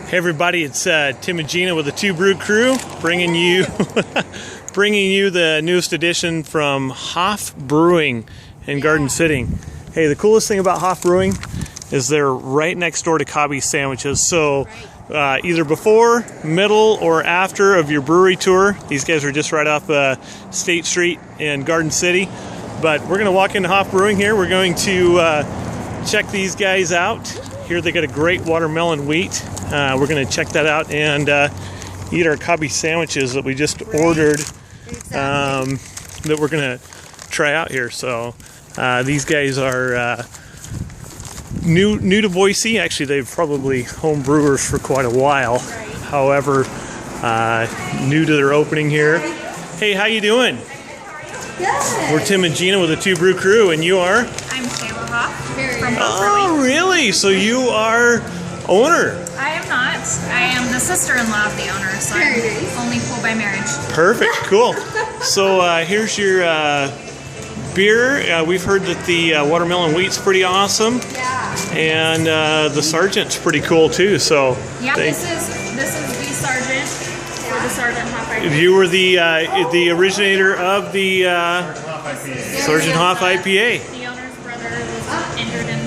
Hey everybody, it's Tim and Gina with the Two Brew crew, bringing you bringing you the newest edition from Haff Brewing in Garden City. Hey, the coolest thing about Haff Brewing is they're right next door to Cobby's Sandwiches. So either before, middle, or after of your brewery tour, these guys are just right off State Street in Garden City. But we're going to walk into Haff Brewing here. We're going to check these guys out. Here they got a great watermelon wheat. We're going to check that out and eat our Cobby sandwiches that we just ordered that we're going to try out here. So these guys are new to Boise. Actually, they've probably home brewers for quite a while. However, new to their opening here. Hey, how you doing? Good. We're Tim and Gina with the Two Brew crew, and you are? I'm Haff from Brewing. Oh, really? So you are owner? I am not. I am the sister-in-law of the owner, so I'm only cool by marriage. Perfect, cool. So here's your beer. We've heard that the watermelon wheat's pretty awesome. Yeah. And the Sergeant's pretty cool too. So yeah, this is the Sergeant for the Sergeant Haff IPA. You were the originator of the Sergeant Haff IPA. The owner's brother was injured in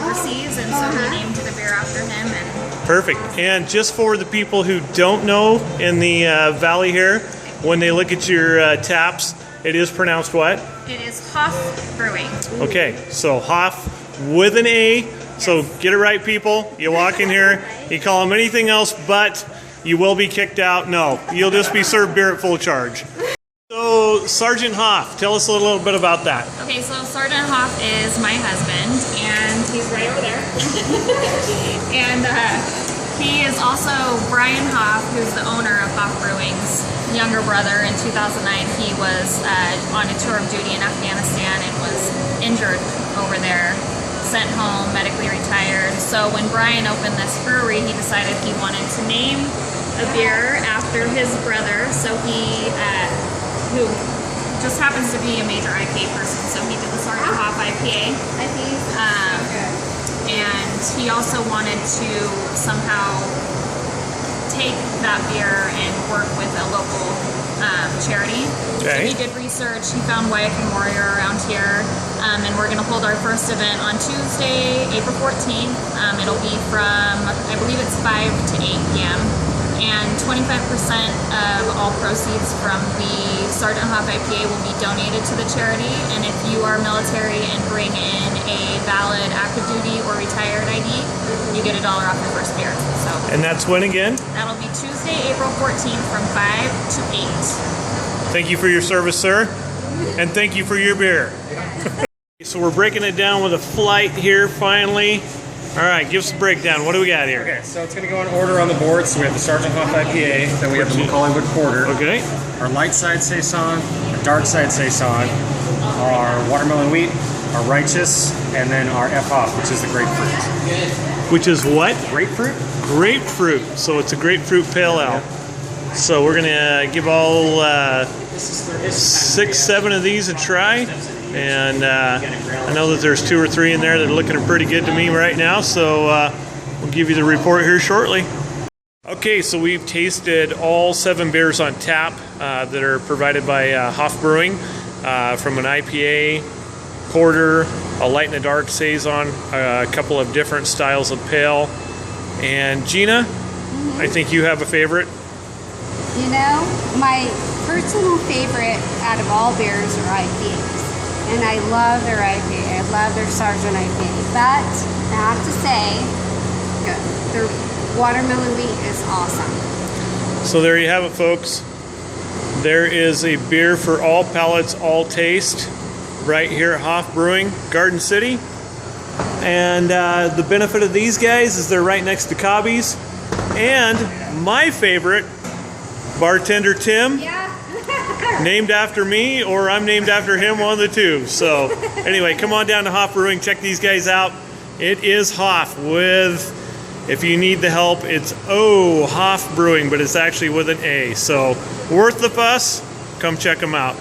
overseas, and so he named the beer after him. And perfect. And just for the people who don't know in the valley here, when they look at your taps, it is pronounced what? It is Haff Brewing. Okay, so Haff with an A. Yes. So get it right, people. You walk in here, you call them anything else but you will be kicked out. No, you'll just be served beer at full charge. So Sergeant Haff, tell us a little bit about that. Okay, so Sergeant Haff is my husband, and he's right over there. And he is also Brian Haff, who's the owner of Haff Brewing's younger brother. In 2009, he was on a tour of duty in Afghanistan and was injured over there, sent home, medically retired. So when Brian opened this brewery, he decided he wanted to name a beer after his brother. So he, who just happens to be a major IPA person, so he did the Sergeant Haff IPA. And he also wanted to somehow take that beer and work with a local charity. Okay. So he did research, he found Waiakin Warrior around here, and we're going to hold our first event on Tuesday, April 14th. It'll be from, I believe it's 5 to 8 p.m. And 25% of all proceeds from the Sergeant Haff IPA will be donated to the charity. And if you are military and bring in a valid active duty or retired ID, you get $1 off your first beer. So. And that's when again? That'll be Tuesday, April 14th from 5 to 8. Thank you for your service, sir. And thank you for your beer. So we're breaking it down with a flight here finally. All right, give us a breakdown. What do we got here? Okay, so it's going to go in order on the board. So we have the Sergeant Haff IPA, then we have the Macaulaywood Porter. Okay. Our light side Saison, our dark side Saison, our watermelon wheat, our righteous, and then our F Haff, which is the grapefruit. Which is what? Grapefruit? Grapefruit. So it's a grapefruit pale ale. So we're gonna give all 6, 7 of these a try. And I know that there's 2 or 3 in there that are looking pretty good to me right now, so we'll give you the report here shortly. Okay, so we've tasted all 7 beers on tap that are provided by Haff Brewing, from an IPA, porter, a light and a dark Saison, a couple of different styles of pale. And Gina, I think you have a favorite. You know, my personal favorite out of all beers are IPAs. And I love their IPA. I love their Sergeant IPA. But I have to say, their watermelon wheat is awesome. So there you have it, folks. There is a beer for all palates, all taste, right here at Haff Brewing, Garden City. And the benefit of these guys is they're right next to Cobby's. And my favorite, Bartender Tim. Yeah. Named after me, or I'm named after him, one of the two. So anyway, come on down to Haff Brewing, check these guys out. It is Haff with, if you need the help, it's Haff Brewing, but it's actually with an A. So worth the fuss, come check them out.